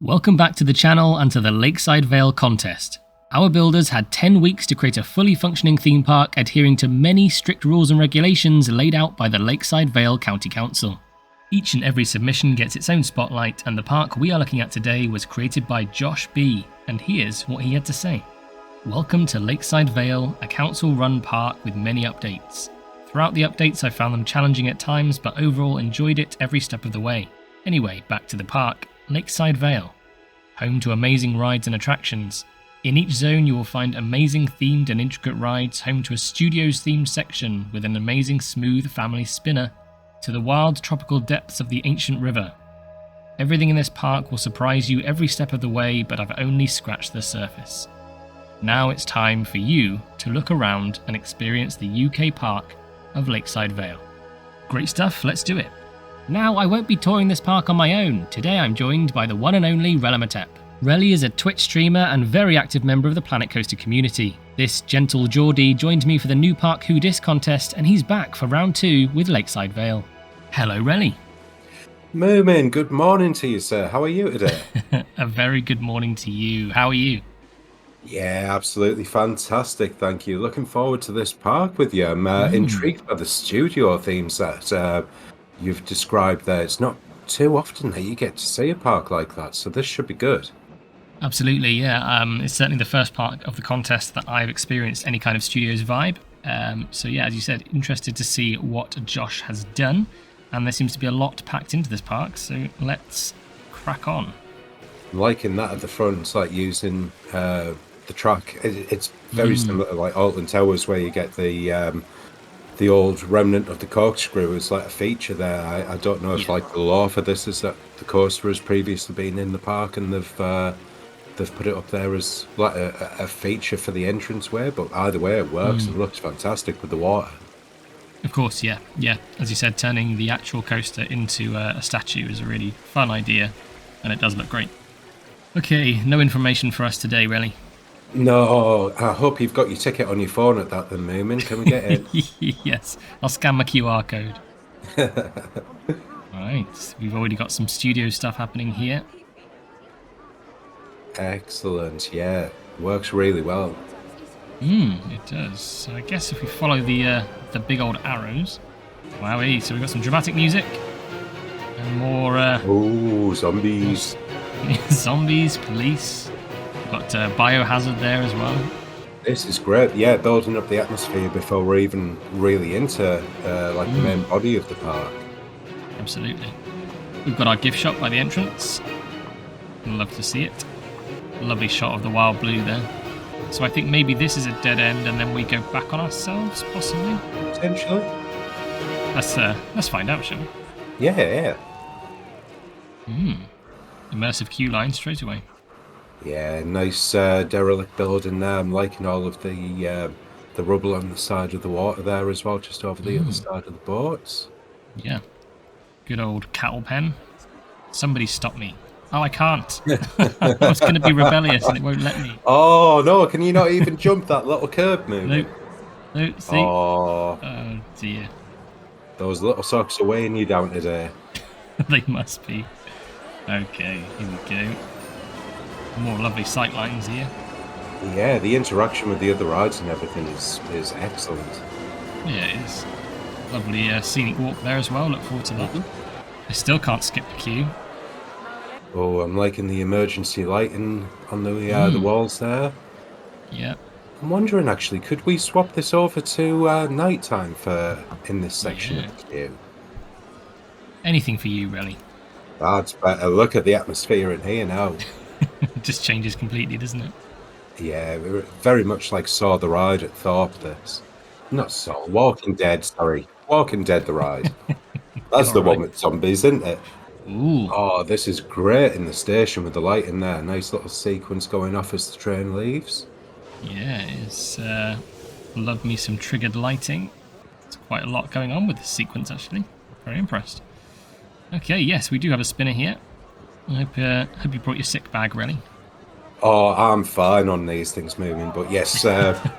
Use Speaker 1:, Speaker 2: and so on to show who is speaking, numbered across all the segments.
Speaker 1: Welcome back to the channel and to the Lakeside Vale Contest. Our builders had 10 weeks to create a fully functioning theme park adhering to many strict rules and regulations laid out by the Lakeside Vale County Council. Each and every submission gets its own spotlight, and the park we are looking at today was created by Josh B, and here's what he had to say. Welcome to Lakeside Vale, a council-run park with many updates. Throughout the updates I found them challenging at times, but overall enjoyed it every step of the way. Anyway, back to the park. Lakeside Vale, home to amazing rides and attractions. In each zone you will find amazing themed and intricate rides, home to a studios themed section with an amazing smooth family spinner, to the wild tropical depths of the ancient river. Everything in this park will surprise you every step of the way, but I've only scratched the surface. Now it's time for you to look around and experience the UK park of Lakeside Vale. Great stuff, let's do it. Now, I won't be touring this park on my own. Today I'm joined by the one and only Rellimetep. Relli is a Twitch streamer and very active member of the Planet Coaster community. This gentle Geordie joined me for the new Park Who Dis contest, and he's back for round 2 with Lakeside Vale. Hello, Relli.
Speaker 2: Moomin, good morning to you, sir. How are you today?
Speaker 1: A very good morning to you. How are you?
Speaker 2: Yeah, absolutely fantastic, thank you. Looking forward to this park with you. I'm intrigued by the studio themes that you've described there. It's not too often that you get to see a park like that, so this should be good.
Speaker 1: Absolutely, yeah. It's certainly the first part of the contest that I've experienced any kind of studios vibe. So yeah, as you said, interested to see what Josh has done. And there seems to be a lot packed into this park, so let's crack on.
Speaker 2: I'm liking that at the front. It's like using the track. It's very similar to like Alton Towers, where you get the old remnant of the corkscrew is like a feature there. I don't know if like the law for this is that the coaster has previously been in the park and they've put it up there as like a feature for the entranceway, but either way it works and looks fantastic with the water.
Speaker 1: Of course, yeah. As you said, turning the actual coaster into a statue is a really fun idea, and it does look great. Okay, no information for us today, really.
Speaker 2: No, I hope you've got your ticket on your phone at that then, Moomin. Can we get it?
Speaker 1: Yes, I'll scan my QR code. Alright, we've already got some studio stuff happening here.
Speaker 2: Excellent, yeah. Works really well.
Speaker 1: It does. So I guess if we follow the big old arrows... Wowee, so we've got some dramatic music. And more...
Speaker 2: Oh, zombies.
Speaker 1: Zombies, police... Got Biohazard there as well.
Speaker 2: This is great, yeah, building up the atmosphere before we're even really into like the main body of the park.
Speaker 1: Absolutely. We've got our gift shop by the entrance. Love to see it. Lovely shot of the wild blue there. So I think maybe this is a dead end and then we go back on ourselves, possibly?
Speaker 2: Potentially.
Speaker 1: Let's find out, shall we?
Speaker 2: Yeah.
Speaker 1: Immersive queue line straight away.
Speaker 2: Yeah, nice derelict building there. I'm liking all of the rubble on the side of the water there as well, just over the other side of the boats.
Speaker 1: Yeah. Good old cattle pen. Somebody stop me. Oh, I can't. I was going to be rebellious and it won't let me.
Speaker 2: Oh, no, can you not even jump that little curb move?
Speaker 1: Nope, see?
Speaker 2: Oh
Speaker 1: dear.
Speaker 2: Those little socks are weighing you down today.
Speaker 1: They must be. Okay, here we go. More lovely sight lines here.
Speaker 2: Yeah, the interaction with the other rides and everything is excellent.
Speaker 1: Yeah, it is. Lovely scenic walk there as well. Look forward to that. I still can't skip the queue.
Speaker 2: Oh, I'm liking the emergency lighting on the walls there.
Speaker 1: Yeah.
Speaker 2: I'm wondering, actually, could we swap this over to nighttime in this section of the queue?
Speaker 1: Anything for you, really.
Speaker 2: That's better. Look at the atmosphere in here now.
Speaker 1: It just changes completely, doesn't it?
Speaker 2: Yeah, we're very much like Saw the Ride at Thorpe, this. Not Saw, Walking Dead, sorry. Walking Dead the ride. That's the one with zombies, isn't it?
Speaker 1: Ooh.
Speaker 2: Oh, this is great in the station with the light in there. Nice little sequence going off as the train leaves.
Speaker 1: Yeah, it's love me some triggered lighting. There's quite a lot going on with this sequence, actually. Very impressed. Okay, yes, we do have a spinner here. I hope you brought your sick bag, really.
Speaker 2: Oh, I'm fine on these things moving, but yes,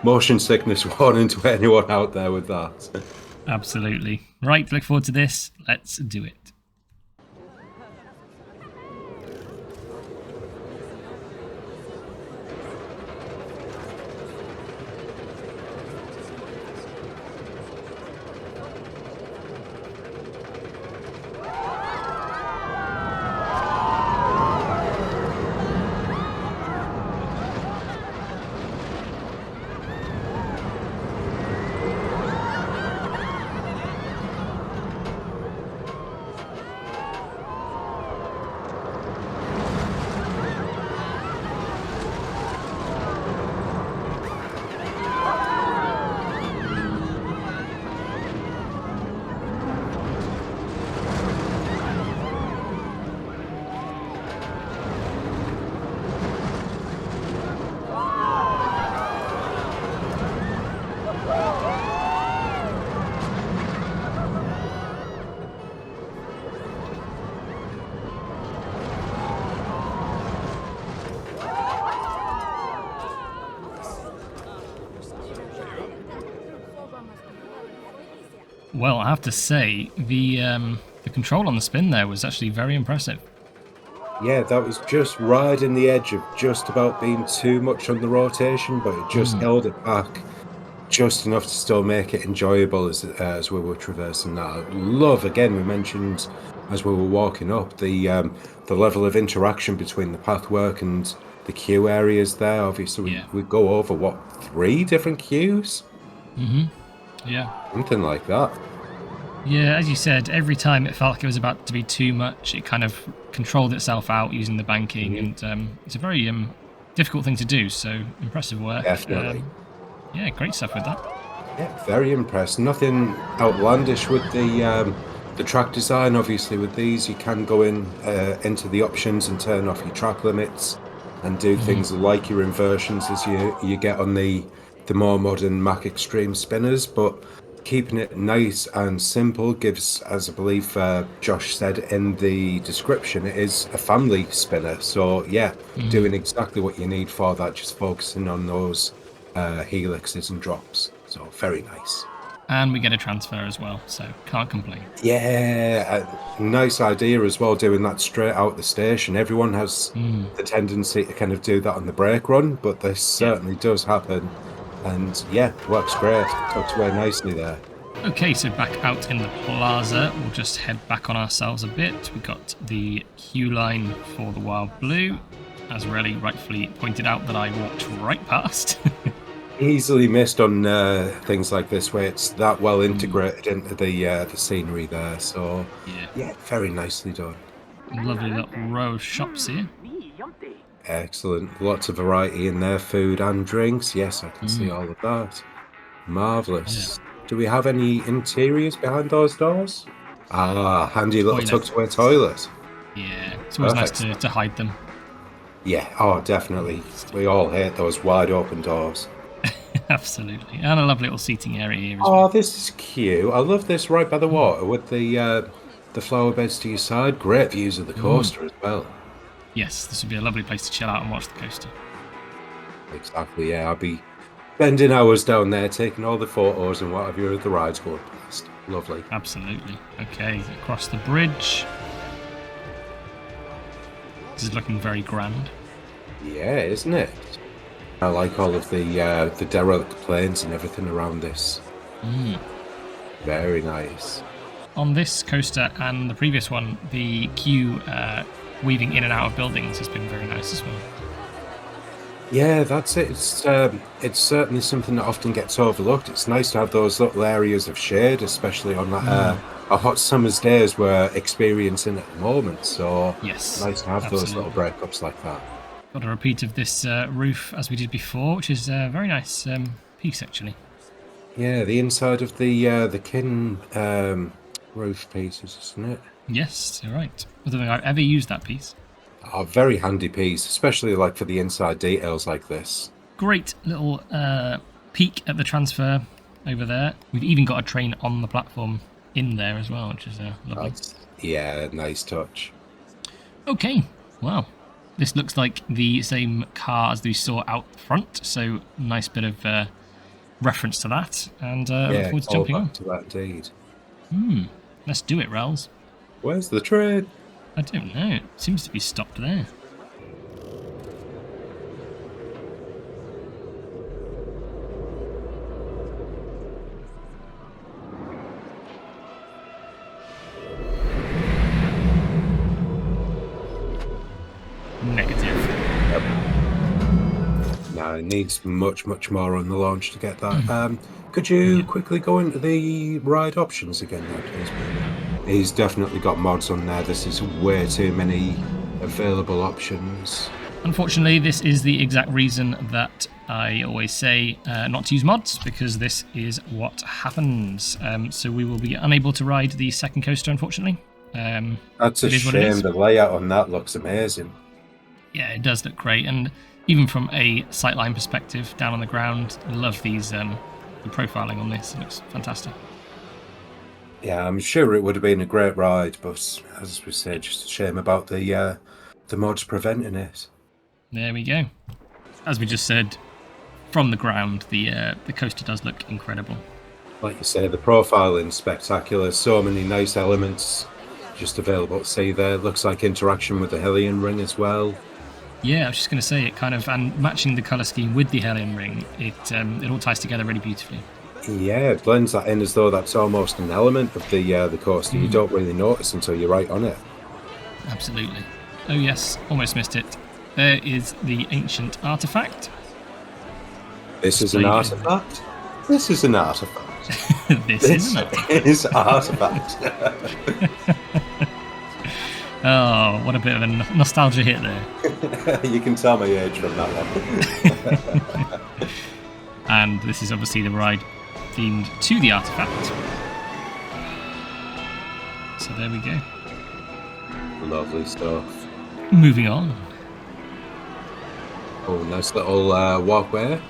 Speaker 2: motion sickness warning to anyone out there with that.
Speaker 1: Absolutely. Right, look forward to this. Let's do it. Well, I have to say, the control on the spin there was actually very impressive.
Speaker 2: Yeah, that was just riding the edge of just about being too much on the rotation, but it just held it back just enough to still make it enjoyable as we were traversing that. I love, again, we mentioned as we were walking up, the level of interaction between the pathwork and the queue areas there. Obviously,
Speaker 1: Yeah.
Speaker 2: we go over, what, 3 different queues?
Speaker 1: Yeah.
Speaker 2: Something like that.
Speaker 1: Yeah, as you said, every time it felt like it was about to be too much, it kind of controlled itself out using the banking, and it's a very difficult thing to do. So impressive work.
Speaker 2: Definitely.
Speaker 1: Yeah, great stuff with that.
Speaker 2: Yeah, very impressed. Nothing outlandish with the track design. Obviously, with these, you can go into the options and turn off your track limits and do things like your inversions as you get on the more modern Mac Extreme spinners. But keeping it nice and simple gives, as I believe Josh said in the description, it is a family spinner. So yeah, doing exactly what you need for that, just focusing on those helixes and drops. So very nice.
Speaker 1: And we get a transfer as well, so can't complain.
Speaker 2: Yeah, nice idea as well, doing that straight out the station. Everyone has the tendency to kind of do that on the brake run, but this certainly does happen. And yeah, works great. Tucked away nicely there.
Speaker 1: Okay, so back out in the plaza, we'll just head back on ourselves a bit. We got the queue line for the Wild Blue, as Relly rightfully pointed out that I walked right past.
Speaker 2: Easily missed on things like this, where it's that well integrated into the scenery there. So yeah, very nicely done.
Speaker 1: Lovely little row of shops here.
Speaker 2: Excellent. Lots of variety in there, food and drinks. Yes, I can see all of that. Marvelous. Do we have any interiors behind those doors? Ah, handy little
Speaker 1: Toilet.
Speaker 2: tucked away toilet.
Speaker 1: Yeah, it's always nice to hide them.
Speaker 2: Yeah, oh, definitely. We all hate those wide open doors.
Speaker 1: Absolutely. And a lovely little seating area here as
Speaker 2: Oh,
Speaker 1: well.
Speaker 2: this is cute. I love this right by the water with the flower beds to your side. Great views of the coaster as well.
Speaker 1: Yes, this would be a lovely place to chill out and watch the coaster.
Speaker 2: Exactly, yeah. I'll be spending hours down there taking all the photos and whatever the rides going past. Lovely.
Speaker 1: Absolutely. Okay, across the bridge. This is looking very grand.
Speaker 2: Yeah, isn't it? I like all of the derelict planes and everything around this. Very nice.
Speaker 1: On this coaster and the previous one, the queue weaving in and out of buildings has been very nice as well.
Speaker 2: Yeah, that's it. It's certainly something that often gets overlooked. It's nice to have those little areas of shade, especially on that a hot summer's day as we're experiencing at the moment. So
Speaker 1: Yes,
Speaker 2: nice to have those little breakups like that.
Speaker 1: Got a repeat of this roof as we did before, which is a very nice piece actually.
Speaker 2: Yeah, the inside of the kin roof pieces, isn't it?
Speaker 1: Yes, you're right. I don't think I've ever used that piece.
Speaker 2: A very handy piece, especially like for the inside details like this.
Speaker 1: Great little peek at the transfer over there. We've even got a train on the platform in there as well, which is lovely.
Speaker 2: Yeah, nice touch.
Speaker 1: Okay, wow. This looks like the same car as we saw out front, so nice bit of reference to that. And look forward to jumping on.
Speaker 2: To that indeed.
Speaker 1: Let's do it, Rels.
Speaker 2: Where's the train?
Speaker 1: I don't know. It seems to be stopped there. Negative.
Speaker 2: No, it needs much more on the launch to get that. Could you quickly go into the ride options again there, please? He's definitely got mods on there. This is way too many available options.
Speaker 1: Unfortunately, this is the exact reason that I always say not to use mods, because this is what happens. So we will be unable to ride the second coaster, unfortunately.
Speaker 2: That's a shame. The layout on that looks amazing.
Speaker 1: Yeah, it does look great. And even from a sightline perspective, down on the ground, I love these the profiling on this. It looks fantastic.
Speaker 2: Yeah, I'm sure it would have been a great ride, but as we said, just a shame about the mods preventing it.
Speaker 1: There we go. As we just said, from the ground, the coaster does look incredible.
Speaker 2: Like you say, the profiling's spectacular. So many nice elements just available to see there. Looks like interaction with the Hellion ring as well.
Speaker 1: Yeah, I was just going to say it kind of, and matching the color scheme with the Hellion ring, it all ties together really beautifully.
Speaker 2: Yeah, it blends that in as though that's almost an element of the coaster. You don't really notice until you're right on it.
Speaker 1: Absolutely. Oh yes, almost missed it. There is the ancient artifact.
Speaker 2: This is an artifact. This is an artifact.
Speaker 1: This is an artifact.
Speaker 2: Is artifact.
Speaker 1: Oh, what a bit of a nostalgia hit there.
Speaker 2: You can tell my age from that one.
Speaker 1: And this is obviously the ride themed to the artifact. So there we go.
Speaker 2: Lovely stuff.
Speaker 1: Moving on.
Speaker 2: Oh, nice little walkway.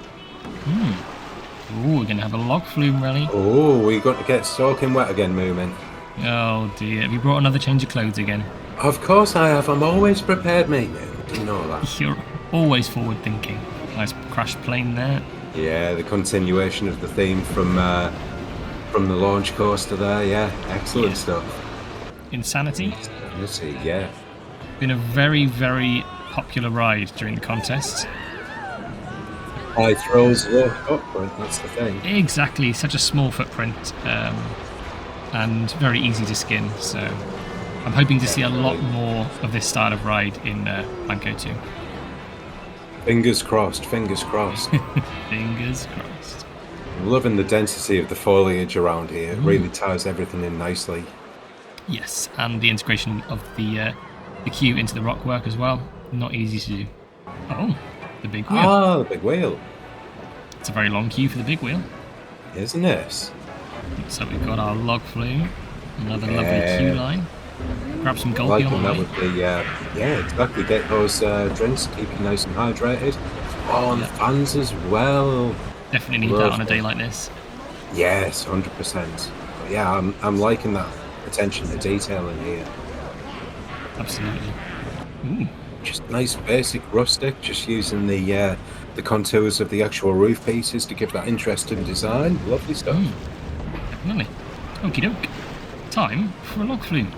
Speaker 1: Oh, we're going to have a log flume rally.
Speaker 2: Oh, we got to get soaking wet again, Moomin.
Speaker 1: Oh dear, have you brought another change of clothes again?
Speaker 2: Of course I have. I'm always prepared, mate. You know that.
Speaker 1: You're always forward thinking. Nice crash plane there.
Speaker 2: Yeah, the continuation of the theme from the launch coaster there. Yeah, excellent stuff.
Speaker 1: Insanity.
Speaker 2: Insanity, yeah.
Speaker 1: Been a very, very popular ride during the contest.
Speaker 2: High throws, low footprint, that's the thing.
Speaker 1: Exactly, such a small footprint and very easy to skin. So I'm hoping to see a lot more of this style of ride in Blanco 2.
Speaker 2: Fingers crossed, fingers crossed.
Speaker 1: Fingers crossed.
Speaker 2: I'm loving the density of the foliage around here. It really ties everything in nicely.
Speaker 1: Yes, and the integration of the queue into the rock work as well. Not easy to do. Oh, the big wheel.
Speaker 2: Ah, the big wheel.
Speaker 1: It's a very long queue for the big wheel.
Speaker 2: Isn't it?
Speaker 1: So we've got our log flume, another lovely queue line. Grab some gulpy on the way.
Speaker 2: With the, yeah, exactly. Get those drinks, keep you nice and hydrated. Oh, and the fans as well.
Speaker 1: Definitely need that on a day like this.
Speaker 2: Yes, 100%. But yeah, I'm liking that attention to detail in here.
Speaker 1: Absolutely. Ooh.
Speaker 2: Just nice, basic, rustic. Just using the contours of the actual roof pieces to give that interesting design. Lovely stuff.
Speaker 1: Definitely. Okie doke. Time for a log flume.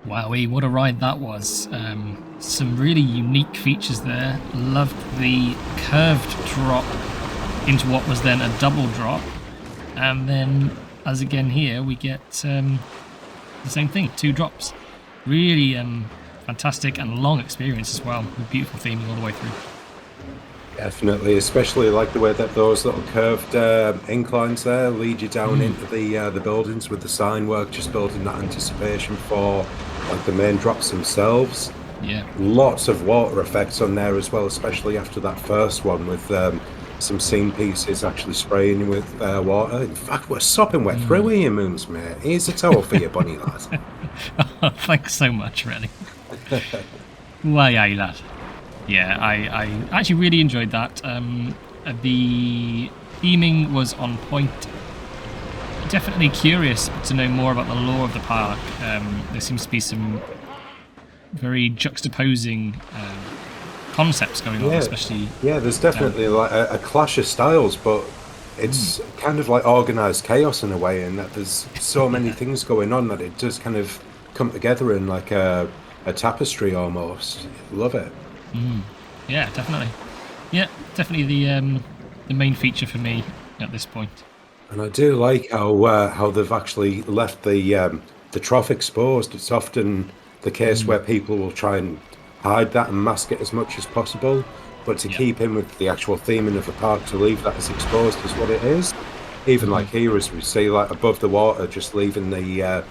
Speaker 1: Wowee, what a ride that was. Some really unique features there. Loved the curved drop into what was then a double drop. And then, as again here, we get the same thing, 2 drops. Really fantastic and long experience as well, with beautiful theming all the way through.
Speaker 2: Definitely, especially like the way that those little curved inclines there lead you down into the buildings with the sign work, just building that anticipation for like the main drops themselves.
Speaker 1: Yeah.
Speaker 2: Lots of water effects on there as well, especially after that first one with some seam pieces actually spraying with water. In fact, we're sopping wet through here, Moons, mate. Here's a towel for you, bunny lad.
Speaker 1: Oh, thanks so much, really. Why, aye, lad. Yeah, I actually really enjoyed that. The theming was on point. Definitely curious to know more about the lore of the park. There seems to be some very juxtaposing concepts going on, especially...
Speaker 2: Yeah, there's definitely like a clash of styles, but it's kind of like organised chaos in a way, in that there's so many things going on that it does kind of come together in like a tapestry almost. Love it.
Speaker 1: Yeah, definitely. Yeah, definitely the main feature for me at this point.
Speaker 2: And I do like how they've actually left the trough exposed. It's often the case where people will try and hide that and mask it as much as possible, but to keep in with the actual theming of the park, to leave that as exposed as what it is. Even like here, as we see, like above the water, just leaving the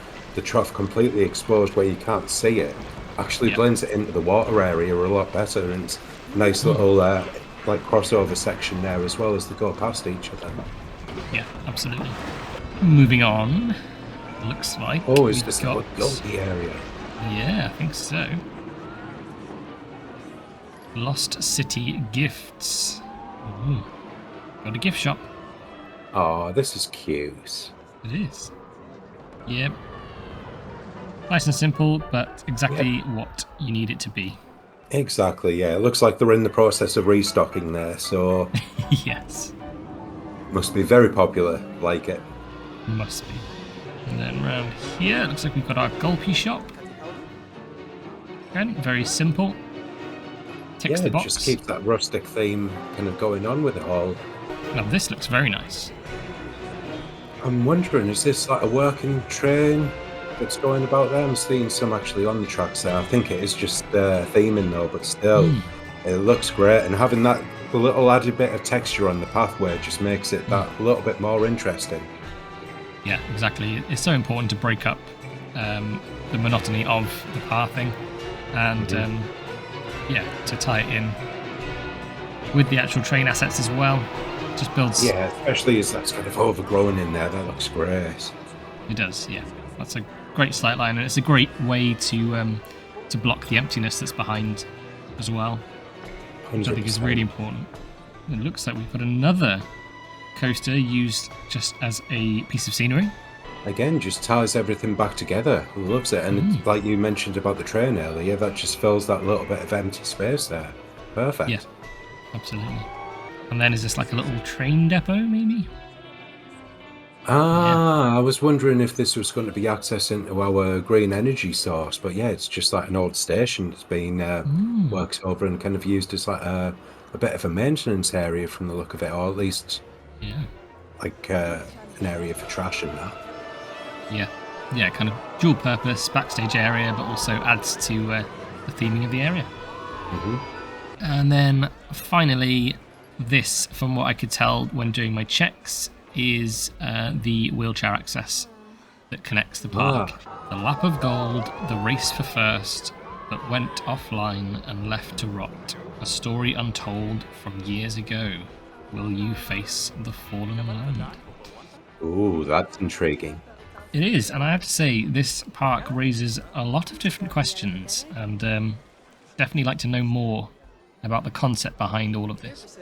Speaker 2: trough completely exposed where you can't see it, actually blends it into the water area a lot better, and it's a nice little like crossover section there as well as they go past each other.
Speaker 1: Yeah, absolutely. Moving on, looks like
Speaker 2: is this the Goldie area?
Speaker 1: Yeah, I think so. Lost City Gifts. Got a gift shop.
Speaker 2: Oh, this is cute.
Speaker 1: It is. Yep. Nice and simple, but exactly what you need it to be.
Speaker 2: Exactly, yeah. It looks like they're in the process of restocking there, so...
Speaker 1: Yes.
Speaker 2: Must be very popular, like it.
Speaker 1: Must be. And then around here, it looks like we've got our Gulpy shop. Again, very simple. Ticks the box.
Speaker 2: Just keep that rustic theme kind of going on with it all.
Speaker 1: Now this looks very nice.
Speaker 2: I'm wondering, is this like a working train that's going about there? I'm seeing some actually on the tracks there. I think it is just theming though, but still, it looks great. And having that little added bit of texture on the pathway just makes it that little bit more interesting.
Speaker 1: Yeah, exactly. It's so important to break up the monotony of the pathing, and to tie it in with the actual train assets as well. Just builds...
Speaker 2: Yeah, especially as that's kind of overgrown in there. That looks great.
Speaker 1: It does, yeah. That's a great sight line, and it's a great way to block the emptiness that's behind as well, which I think is really important. It looks like we've got another coaster used just as a piece of scenery.
Speaker 2: Again, just ties everything back together. Loves it. And like you mentioned about the train earlier, that just fills that little bit of empty space there. Perfect.
Speaker 1: Yeah, absolutely. And then is this like a little train depot, maybe?
Speaker 2: I was wondering if this was going to be access into our green energy source, but yeah, it's just like an old station that's been worked over and kind of used as like a bit of a maintenance area from the look of it, or at least like an area for trash and that.
Speaker 1: Yeah, kind of dual purpose backstage area, but also adds to the theming of the area. And then finally, this, from what I could tell when doing my checks, is the wheelchair access that connects the park. The lap of gold, the race for first, but went offline and left to rot. A story untold from years ago. Will you face the fallen land?
Speaker 2: Ooh, that's intriguing.
Speaker 1: It is, and I have to say, this park raises a lot of different questions, and definitely like to know more about the concept behind all of this.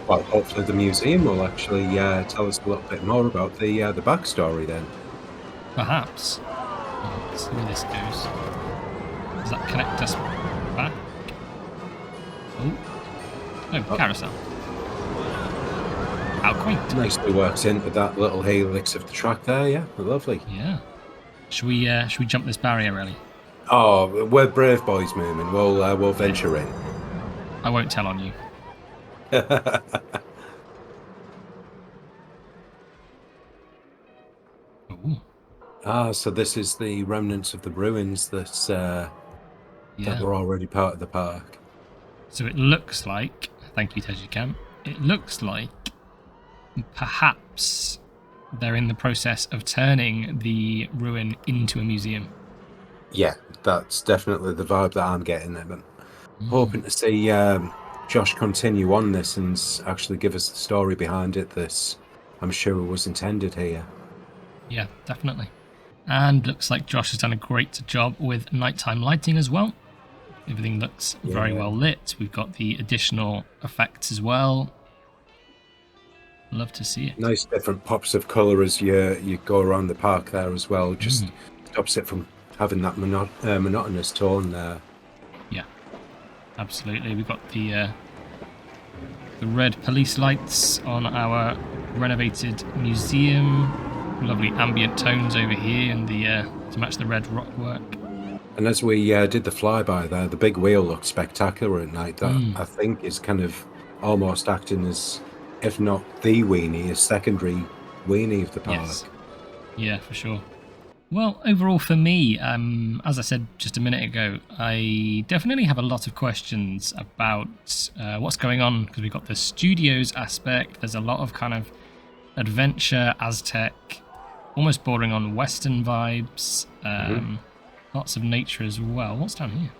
Speaker 2: Well, hopefully the museum will actually tell us a little bit more about the backstory then.
Speaker 1: Perhaps. Let's see where this goes. Does that connect us back? Oh, carousel. How quaint.
Speaker 2: Nicely works into that little helix of the track there, yeah. Lovely.
Speaker 1: Yeah. Should we jump this barrier, really?
Speaker 2: Oh, we're brave boys, Moomin. We'll venture in.
Speaker 1: I won't tell on you.
Speaker 2: So this is the remnants of the ruins that were already part of the park.
Speaker 1: So it looks like, thank you, Tejikan, it looks like perhaps they're in the process of turning the ruin into a museum.
Speaker 2: Yeah, that's definitely the vibe that I'm getting there. But hoping to see Josh continue on this and actually give us the story behind it that I'm sure was intended here.
Speaker 1: Yeah, definitely. And looks like Josh has done a great job with nighttime lighting as well. Everything looks very well lit. We've got the additional effects as well. Love to see it.
Speaker 2: Nice different pops of colour as you go around the park there as well. Just stops it from having that monotonous tone there.
Speaker 1: Yeah, absolutely. We've got the red police lights on our renovated museum. Lovely ambient tones over here, and to match the red rock work.
Speaker 2: And as we did the flyby there, the big wheel looked spectacular at night. That I think is kind of almost acting as, if not the weenie, a secondary weenie of the park.
Speaker 1: Yes. Yeah, for sure. Well, overall for me, as I said just a minute ago, I definitely have a lot of questions about what's going on, because we've got the studios aspect. There's a lot of kind of adventure, Aztec, almost bordering on Western vibes. Lots of nature as well. What's down here?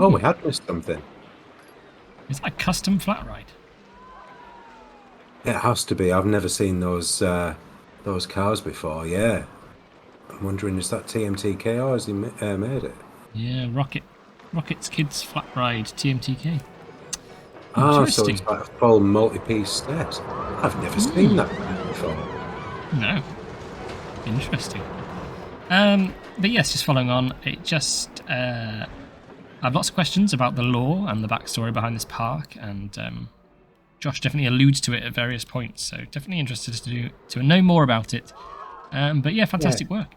Speaker 2: Oh, we had missed something.
Speaker 1: Is that a custom flat ride?
Speaker 2: It has to be. I've never seen those cars before. Yeah, I'm wondering, is that TMTK or has he made it?
Speaker 1: Yeah, Rocket's Kids Flat Ride TMTK.
Speaker 2: So it's like a full multi-piece set. I've never seen that before.
Speaker 1: No. Interesting. But yes, just following on, it just I have lots of questions about the lore and the backstory behind this park, and Josh definitely alludes to it at various points, so definitely interested to know more about it. But yeah, fantastic work.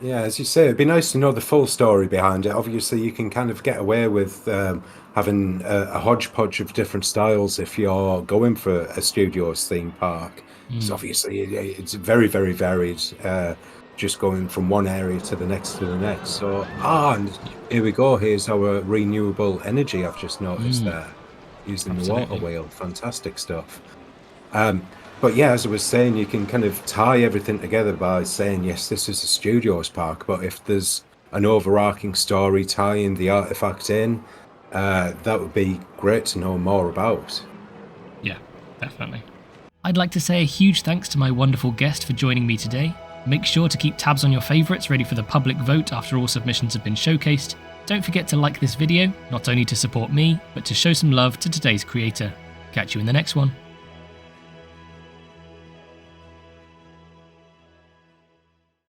Speaker 2: Yeah, as you say, it'd be nice to know the full story behind it. Obviously, you can kind of get away with having a hodgepodge of different styles if you're going for a studios theme park. So obviously, it's very, very varied. Just going from one area to the next to the next. So, and here we go. Here's our renewable energy. I've just noticed there, using the water wheel. Fantastic stuff. But yeah, as I was saying, you can kind of tie everything together by saying, yes, this is a studios park, but if there's an overarching story tying the artifact in, that would be great to know more about.
Speaker 1: Yeah, definitely. I'd like to say a huge thanks to my wonderful guest for joining me today. Make sure to keep tabs on your favourites ready for the public vote after all submissions have been showcased. Don't forget to like this video, not only to support me, but to show some love to today's creator. Catch you in the next one.